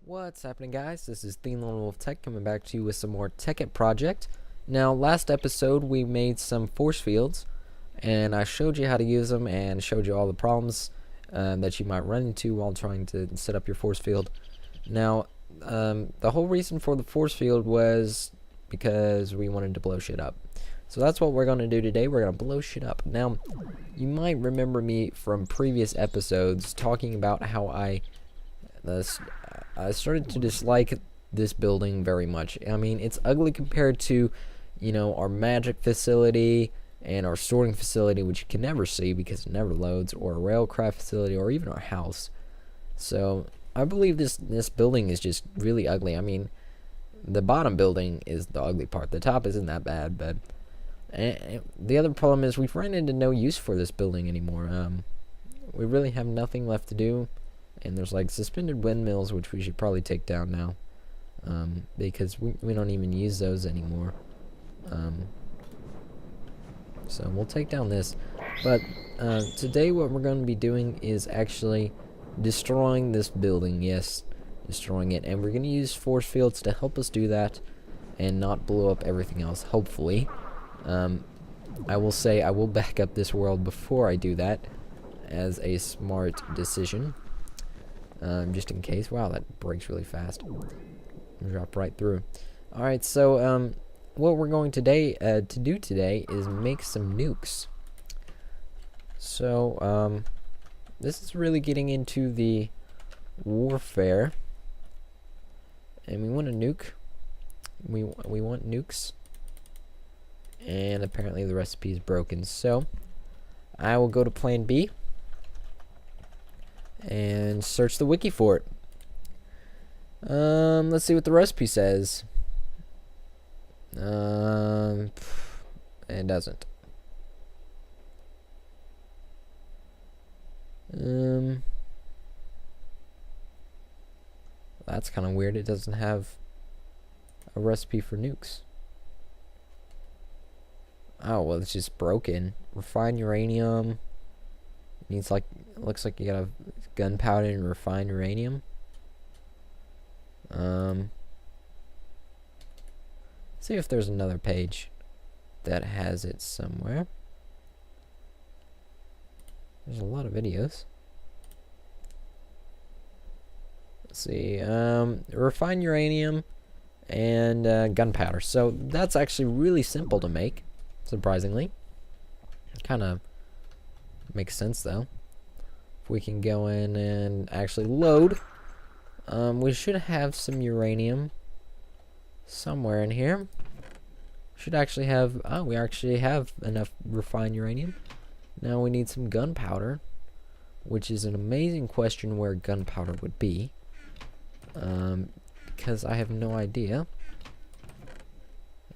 What's happening, guys? This is TheLonewolfTech coming back to you with some more Tekkit project. Now, last episode we made some force fields, and I showed you how to use them and showed you all the problems that you might run into while trying to set up your force field. Now, the whole reason for the force field was because we wanted to blow shit up. So that's what we're going to do today. We're going to blow shit up. Now, you might remember me from previous episodes talking about how I started to dislike this building very much. I mean, it's ugly compared to, our magic facility and our sorting facility, which you can never see because it never loads, or a railcraft facility, or even our house. So I believe this building is just really ugly. I mean, the bottom building is the ugly part. The top isn't that bad, but the other problem is we've run into no use for this building anymore. We really have nothing left to do. And there's like suspended windmills, which we should probably take down now, because we don't even use those anymore. So we'll take down this. But today what we're going to be doing is actually destroying this building. Yes, destroying it. And we're going to use force fields to help us do that and not blow up everything else, hopefully. I will say I will back up this world before I do that as a smart decision. Just in case. Wow, that breaks really fast. Drop right through. Alright, so what we're going to do today is make some nukes. So this is really getting into the warfare, and we want a nuke. We want nukes, and apparently the recipe is broken. So I will go to Plan B and search the wiki for it. Let's see what the recipe says. It doesn't. That's kind of weird. It doesn't have a recipe for nukes. Oh, well, it's just broken. Refined uranium. Needs looks like you gotta gunpowder and refined uranium. See if there's another page that has it somewhere. There's a lot of videos. Let's see. Refined uranium and gunpowder. So that's actually really simple to make, surprisingly. Kind of makes sense though. If we can go in and actually load, we should have some uranium somewhere in here. Should actually have, we actually have enough refined uranium. Now we need some gunpowder, which is an amazing question where gunpowder would be, because I have no idea.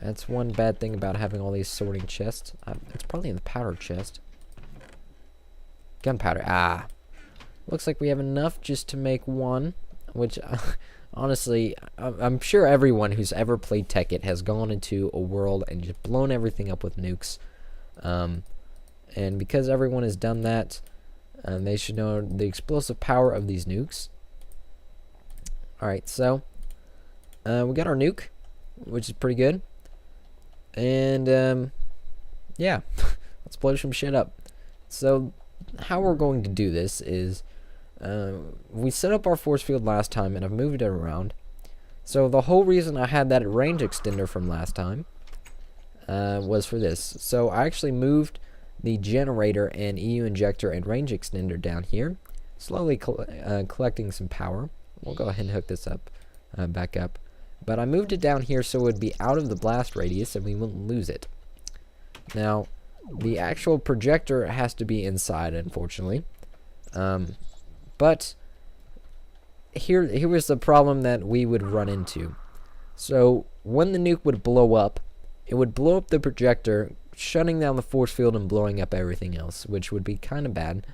That's one bad thing about having all these sorting chests. It's probably in the powder chest. Gunpowder. Looks like we have enough just to make one, which honestly, I'm sure everyone who's ever played Tekkit has gone into a world and just blown everything up with nukes. And because everyone has done that, they should know the explosive power of these nukes. Alright, so we got our nuke, which is pretty good. And yeah, let's blow some shit up. So how we're going to do this is we set up our force field last time, and I've moved it around. So the whole reason I had that range extender from last time was for this. So I actually moved the generator and EU injector and range extender down here, slowly collecting some power. We'll go ahead and hook this up, back up. But I moved it down here so it would be out of the blast radius and we wouldn't lose it. Now, the actual projector has to be inside, unfortunately. But here was the problem that we would run into. So when the nuke would blow up, it would blow up the projector, shutting down the force field and blowing up everything else, which would be kind of bad.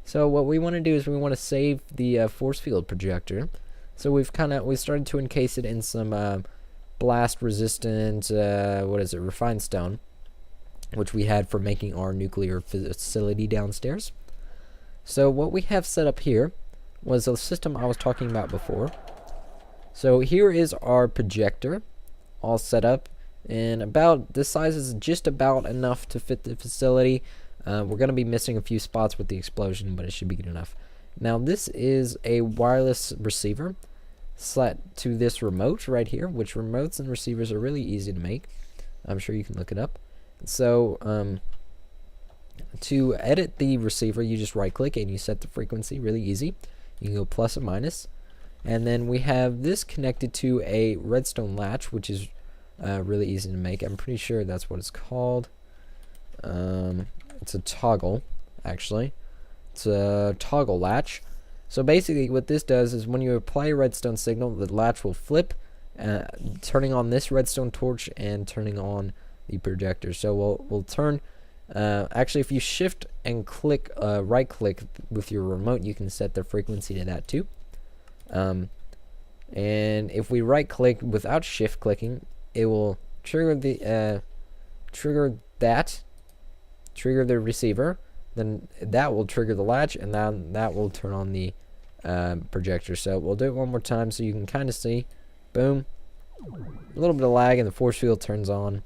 So what we want to do is we want to save the force field projector. So we started to encase it in some blast resistant refined stone, which we had for making our nuclear facility downstairs. So what we have set up here was the system I was talking about before. So here is our projector all set up, and about this size is just about enough to fit the facility. We're going to be missing a few spots with the explosion, but it should be good enough. Now this is a wireless receiver set to this remote right here, which remotes and receivers are really easy to make. I'm sure you can look it up. So to edit the receiver, you just right click and you set the frequency. Really easy. You can go plus or minus. And then we have this connected to a redstone latch, which is really easy to make. I'm pretty sure that's what it's called. It's a toggle, actually. It's a toggle latch. So basically what this does is when you apply a redstone signal, the latch will flip, turning on this redstone torch and turning on the projector. So we'll turn, actually if you shift and click, right click with your remote, you can set the frequency to that too. And if we right click without shift clicking, it will trigger the trigger the receiver, then that will trigger the latch, and then that will turn on the projector. So we'll do it one more time so you can kind of see. Boom, a little bit of lag and the force field turns on.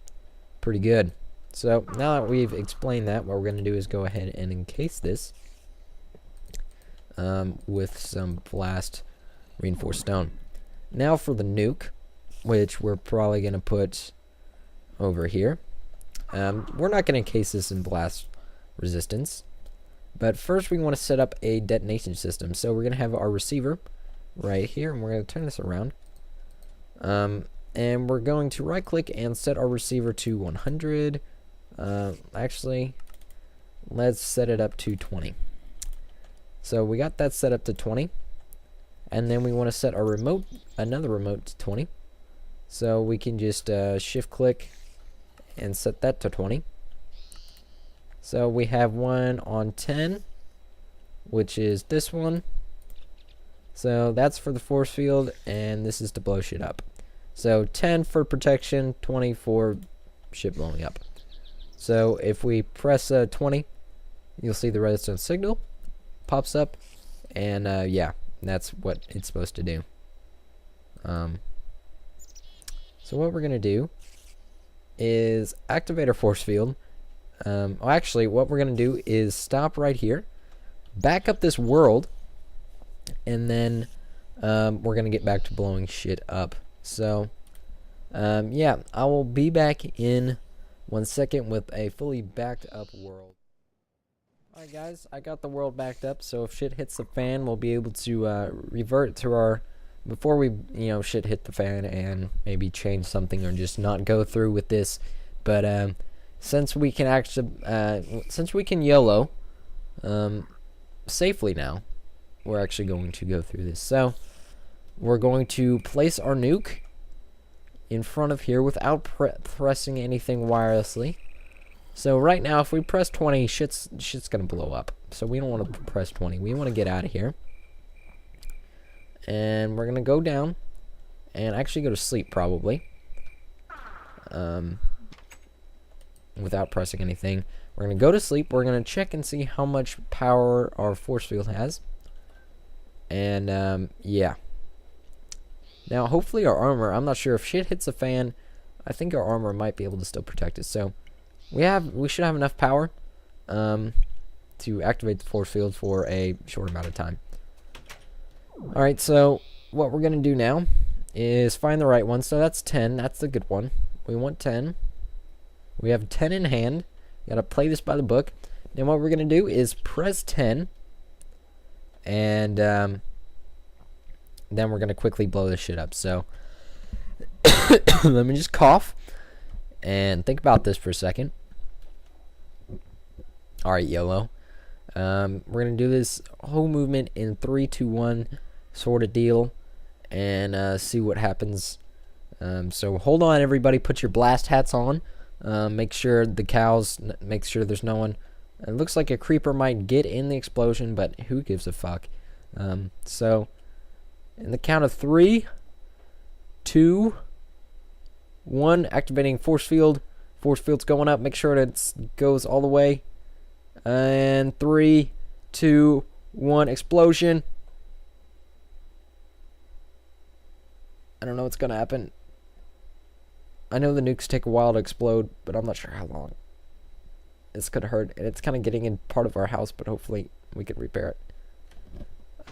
Pretty good. So now that we've explained that, what we're going to do is go ahead and encase this with some blast reinforced stone. Now for the nuke, which we're probably going to put over here. We're not going to encase this in blast resistance, but first we want to set up a detonation system. So we're going to have our receiver right here, and we're going to turn this around. And we're going to right click and set our receiver to 100. Actually, let's set it up to 20. So we got that set up to 20. And then we want to set our remote, another remote, to 20. So we can just shift click and set that to 20. So we have one on 10, which is this one. So that's for the force field, and this is to blow shit up. So 10 for protection, 20 for shit blowing up. So if we press 20, you'll see the redstone signal pops up, and yeah, that's what it's supposed to do. So what we're gonna do is activate our force field. Well, actually, what we're gonna do is stop right here, back up this world, and then we're gonna get back to blowing shit up. So yeah, I will be back in 1 second with a fully backed up world. Alright guys, I got the world backed up, so if shit hits the fan, we'll be able to revert to our, before we, shit hit the fan and maybe change something or just not go through with this. But since we can actually, since we can YOLO safely now, we're actually going to go through this. So we're going to place our nuke in front of here without pressing anything wirelessly. So right now, if we press 20, shit's gonna blow up. So we don't want to press 20. We want to get out of here. And we're gonna go down and actually go to sleep probably. Without pressing anything. We're gonna go to sleep. We're gonna check and see how much power our force field has. And yeah. Now hopefully our armor, I'm not sure if shit hits the fan, I think our armor might be able to still protect us. So we should have enough power to activate the force field for a short amount of time. Alright, so what we're gonna do now is find the right one. So that's 10, that's the good one. We want 10. We have 10 in hand. Gotta play this by the book. Then what we're gonna do is press 10, and then we're gonna quickly blow this shit up. So let me just cough and think about this for a second. Alright, YOLO. We're gonna do this whole movement in 3, 2, 1 sort of deal, and see what happens. So hold on, everybody. Put your blast hats on. Make sure the cows. Make sure there's no one. It looks like a creeper might get in the explosion, but who gives a fuck? So, in the count of 3, 2, 1, activating force field. Force field's going up. Make sure that it goes all the way. And 3, 2, 1, explosion. I don't know what's gonna happen. I know the nukes take a while to explode, but I'm not sure how long. It's gonna hurt, and it's kind of getting in part of our house, but hopefully we can repair it.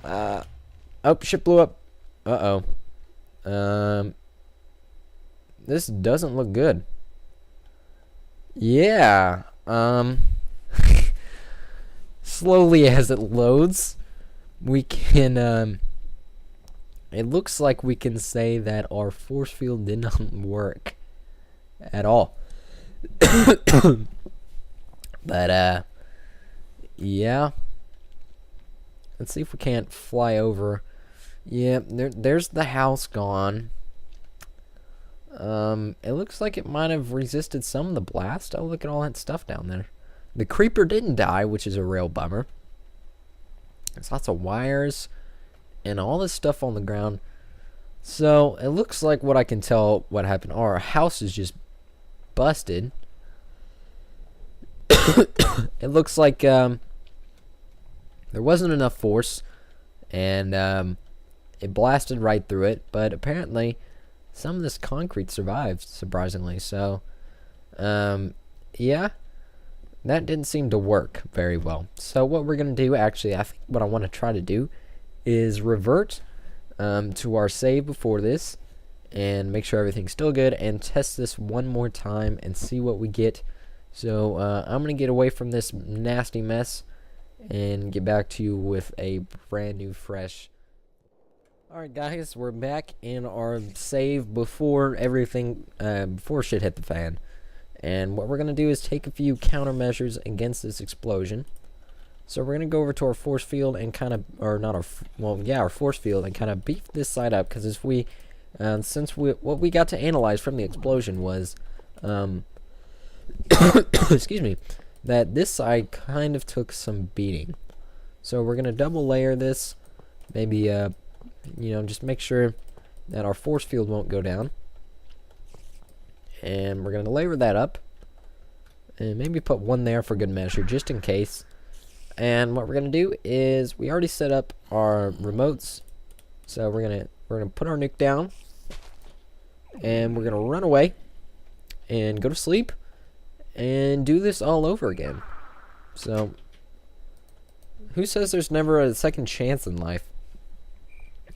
Oh, shit blew up. This doesn't look good. Yeah. Slowly as it loads, we can, it looks like we can say that our force field did not work at all. But, yeah. Let's see if we can't fly over. Yeah, there's the house gone. It looks like it might have resisted some of the blast. Oh, look at all that stuff down there. The creeper didn't die, which is a real bummer. There's lots of wires and all this stuff on the ground. So, it looks like what I can tell what happened. Our house is just busted. It looks like, there wasn't enough force, and it blasted right through it, but apparently some of this concrete survived, surprisingly. So, yeah, that didn't seem to work very well. So what we're going to do, actually, I think what I want to try to do is revert to our save before this and make sure everything's still good and test this one more time and see what we get. So I'm going to get away from this nasty mess and get back to you with a brand new, fresh. Alright guys, we're back in our save before everything, before shit hit the fan. And what we're going to do is take a few countermeasures against this explosion. So we're going to go over to our force field and kind of, or not our, well, yeah, our force field and kind of beef this side up. Because if we, what we got to analyze from the explosion was, excuse me, that this side kind of took some beating. So we're going to double layer this, maybe, you know, just make sure that our force field won't go down. And we're going to layer that up. And maybe put one there for good measure, just in case. And what we're going to do is, we already set up our remotes. So we're going to put our nuke down. And we're going to run away. And go to sleep. And do this all over again. So, who says there's never a second chance in life?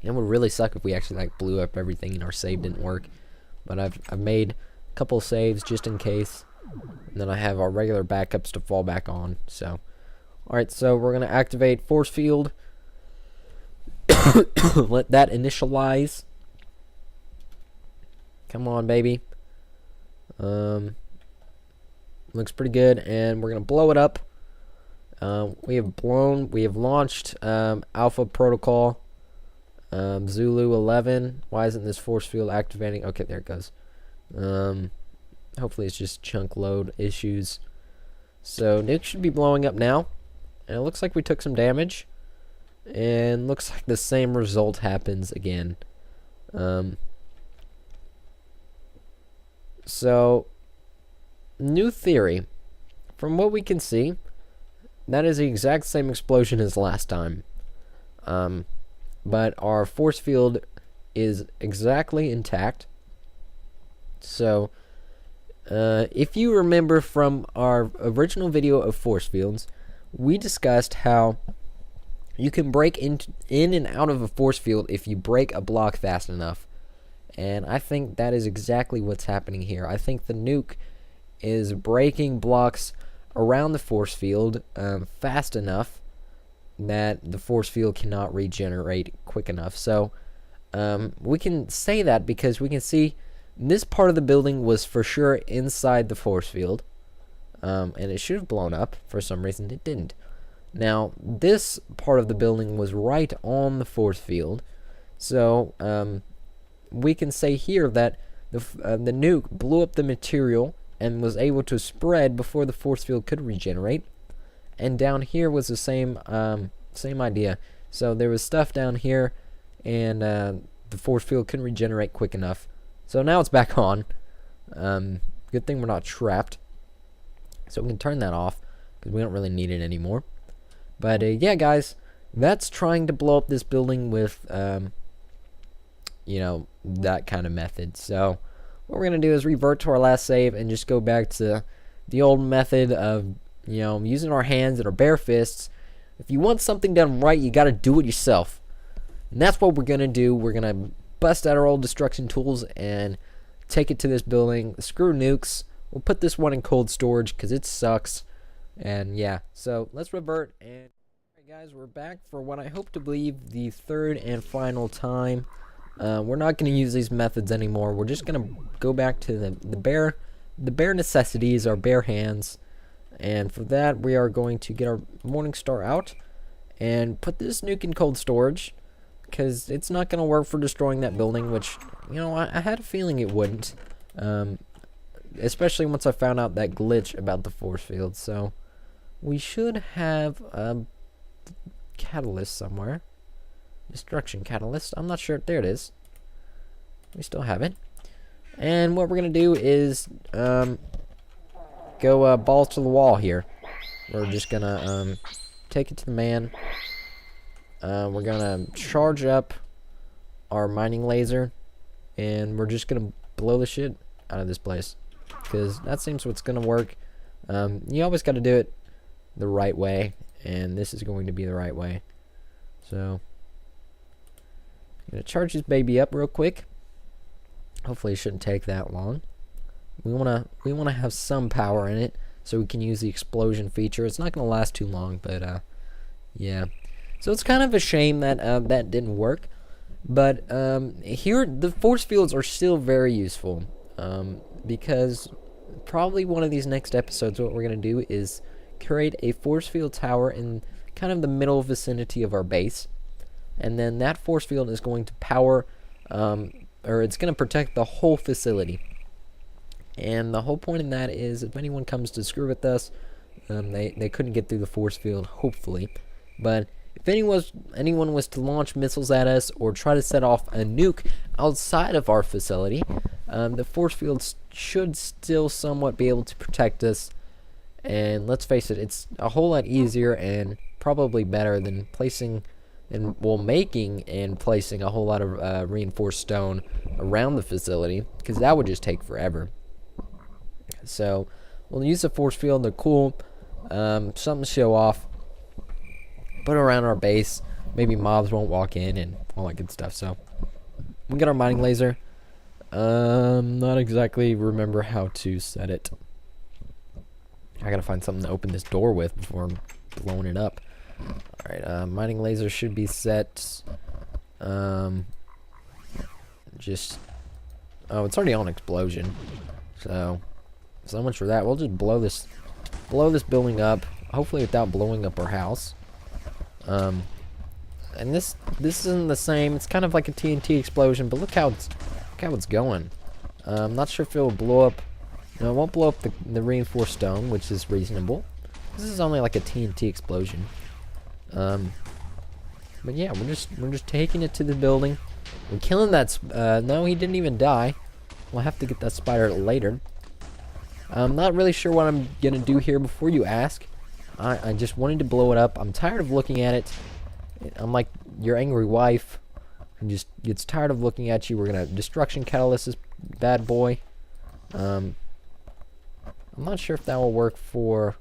It would really suck if we actually like blew up everything and our save didn't work. But I've made a couple saves just in case. And then I have our regular backups to fall back on. So, alright, so we're going to activate force field. Let that initialize. Come on, baby. Looks pretty good, and we're gonna blow it up. We have launched Alpha Protocol, Zulu 11. Why isn't this force field activating? Okay, there it goes. Hopefully it's just chunk load issues. So nuke should be blowing up now, and it looks like we took some damage, and looks like the same result happens again. So, new theory. From what we can see, that is the exact same explosion as last time. But our force field is exactly intact. So, if you remember from our original video of force fields, we discussed how you can break in and out of a force field if you break a block fast enough. And I think that is exactly what's happening here. I think the nuke is breaking blocks around the force field fast enough that the force field cannot regenerate quick enough. So we can say that because we can see this part of the building was for sure inside the force field, and it should have blown up. For some reason it didn't. Now this part of the building was right on the force field, so we can say here that the nuke blew up the material and was able to spread before the force field could regenerate. And down here was the same idea. So there was stuff down here, and the force field couldn't regenerate quick enough. So now it's back on. Good thing we're not trapped. So we can turn that off because we don't really need it anymore. But yeah, guys, that's trying to blow up this building with you know, that kind of method. So what we're going to do is revert to our last save and just go back to the old method of, you know, using our hands and our bare fists. If you want something done right, you got to do it yourself. And that's what we're going to do. We're going to bust out our old destruction tools and take it to this building. Screw nukes. We'll put this one in cold storage because it sucks. And yeah, so let's revert. And alright guys, we're back for what I hope to believe the third and final time. We're not going to use these methods anymore. We're just going to go back to the bare necessities, our bare hands. And for that, we are going to get our Morning Star out and put this nuke in cold storage, because it's not going to work for destroying that building, which, you know, I had a feeling it wouldn't. Especially once I found out that glitch about the force field. So we should have a catalyst somewhere. Destruction catalyst. I'm not sure. There it is. We still have it. And what we're going to do is go balls to the wall here. We're just going to take it to the man. We're going to charge up our mining laser. And we're just going to blow the shit out of this place, because that seems what's going to work. You always got to do it the right way. And this is going to be the right way. So I'm going to charge this baby up real quick. Hopefully it shouldn't take that long. We wanna have some power in it so we can use the explosion feature. It's not gonna last too long, but yeah. So it's kind of a shame that that didn't work. But here the force fields are still very useful, because probably one of these next episodes, what we're gonna do is create a force field tower in kind of the middle vicinity of our base. And then that force field is going to power, or it's going to protect the whole facility. And the whole point in that is, if anyone comes to screw with us, they couldn't get through the force field, hopefully. But if anyone was to launch missiles at us or try to set off a nuke outside of our facility, the force fields should still somewhat be able to protect us. And let's face it, it's a whole lot easier and probably better than making and placing a whole lot of reinforced stone around the facility, because that would just take forever. So we'll use the force field. They're cool, something to show off, put it around our base. Maybe mobs won't walk in and all that good stuff. So we got our mining laser. Not exactly remember how to set it. I gotta find something to open this door with before I'm blowing it up. Alright, mining laser should be set. Oh, it's already on explosion. So much for that. We'll just blow this building up, hopefully without blowing up our house. And this isn't the same. It's kind of like a TNT explosion, but look how it's going. I'm not sure if it will blow up. No, it won't blow up the reinforced stone, which is reasonable. This is only like a TNT explosion. But yeah, we're just taking it to the building. We're killing that. No, he didn't even die. We'll have to get that spider later. I'm not really sure what I'm gonna do here. Before you ask, I just wanted to blow it up. I'm tired of looking at it. I'm like your angry wife, who just gets tired of looking at you. We're gonna destruction catalyst this bad boy. I'm not sure if that will work for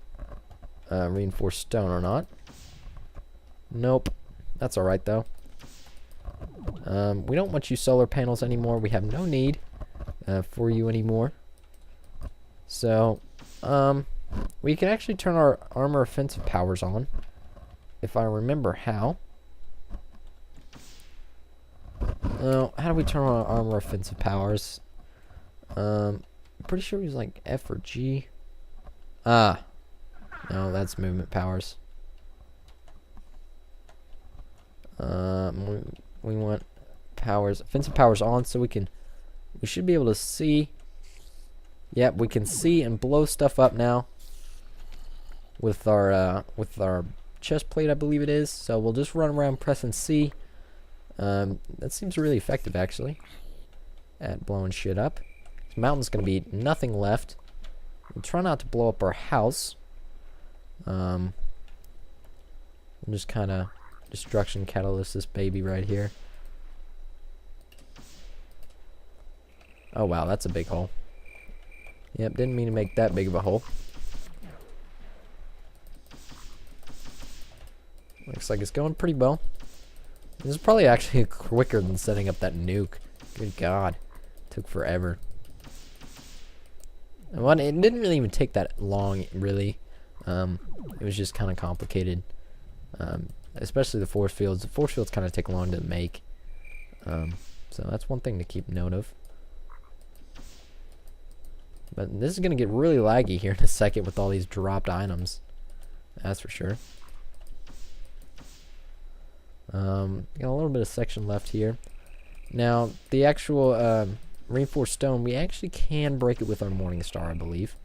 reinforced stone or not. Nope. That's alright though. We don't want you solar panels anymore. We have no need for you anymore. So, we can actually turn our armor offensive powers on, if I remember how. How do we turn on our armor offensive powers? I'm pretty sure it was like F or G. No, that's movement powers. We want powers, offensive powers on, so we should be able to see. Yep, we can see and blow stuff up now with our chest plate, I believe it is. So we'll just run around pressing C. That seems really effective actually at blowing shit up. This mountain's gonna be nothing left. We'll try not to blow up our house. We'll just kind of destruction catalyst this baby right here. Oh wow, that's a big hole. Yep, didn't mean to make that big of a hole. Looks like it's going pretty well. This is probably actually quicker than setting up that nuke. Good God. Took forever. And it didn't really even take that long, really. It was just kind of complicated. Especially the force fields. The force fields kind of take long to make. So that's one thing to keep note of. But this is going to get really laggy here in a second with all these dropped items. That's for sure. Got a little bit of section left here. Now, the actual reinforced stone, we actually can break it with our Morning Star, I believe.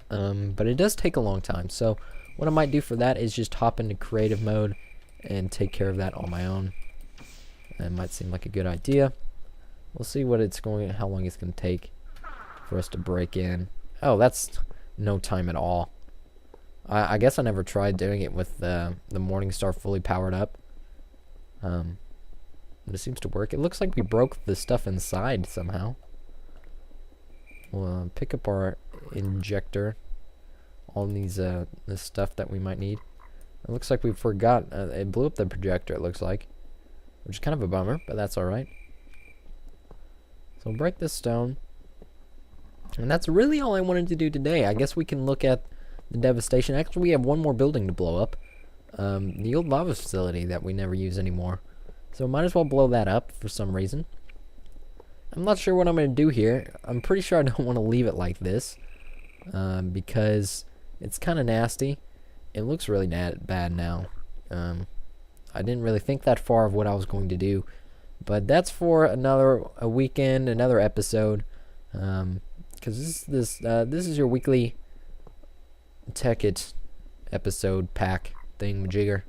But it does take a long time. So what I might do for that is just hop into creative mode and take care of that on my own. It might seem like a good idea. We'll see what it's going, how long it's going to take for us to break in. Oh, that's no time at all. I guess I never tried doing it with the Morning Star fully powered up. It seems to work. It looks like we broke the stuff inside somehow. We'll pick up our injector. All these this stuff that we might need. It looks like we forgot. It blew up the projector, it looks like. Which is kind of a bummer, but that's alright. So we'll break this stone. And that's really all I wanted to do today. I guess we can look at the devastation. Actually, we have one more building to blow up. The old lava facility that we never use anymore. So might as well blow that up for some reason. I'm not sure what I'm going to do here. I'm pretty sure I don't want to leave it like this. Because it's kind of nasty. It looks really bad now. I didn't really think that far of what I was going to do. But that's for a weekend, another episode. Because this is your weekly Tekkit episode pack thing majigger.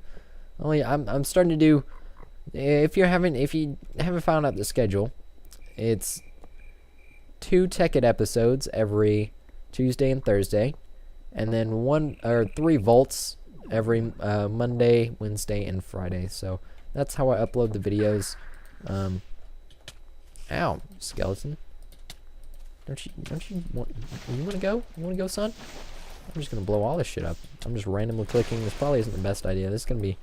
Only I'm starting to do. If you haven't found out the schedule, it's 2 Tekkit episodes every Tuesday and Thursday, and then 1 or 3 volts every Monday, Wednesday, and Friday. So that's how I upload the videos. Ow, skeleton! Don't you want? You want to go? You want to go, son? I'm just gonna blow all this shit up. I'm just randomly clicking. This probably isn't the best idea. This is gonna be.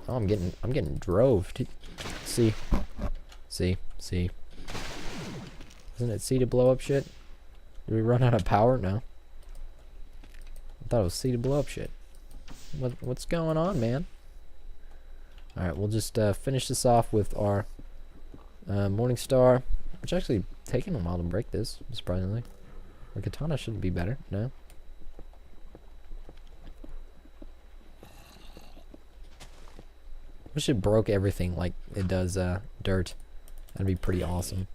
Oh, I'm getting drove. See. Isn't it C to blow up shit? Did we run out of power? No. I thought it was C to blow up shit. What's going on, man? All right, we'll just finish this off with our Morning Star, which actually taking a while to break this, surprisingly. Our katana should be better. No. Wish it broke everything like it does dirt. That'd be pretty awesome.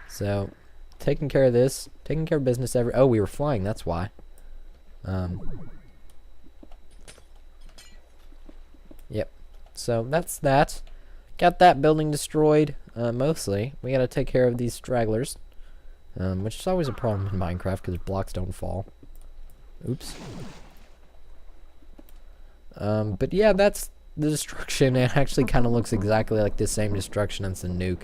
So, taking care of this, taking care of business oh, we were flying, that's why. Yep. So that's that. Got that building destroyed, mostly. We gotta take care of these stragglers. Which is always a problem in Minecraft because blocks don't fall. Oops. But yeah, that's the destruction. It actually kind of looks exactly like the same destruction as the nuke.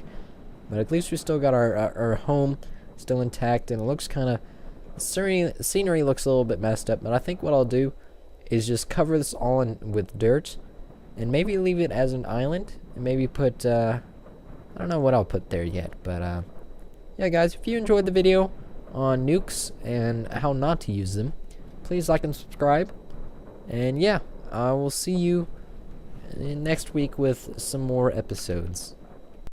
But at least we still got our home still intact, and it looks kind of... Scenery looks a little bit messed up, but I think what I'll do is just cover this all in with dirt, and maybe leave it as an island, and maybe put... I don't know what I'll put there yet, but... yeah, guys, if you enjoyed the video on nukes and how not to use them, please like and subscribe. And yeah, I will see you next week with some more episodes.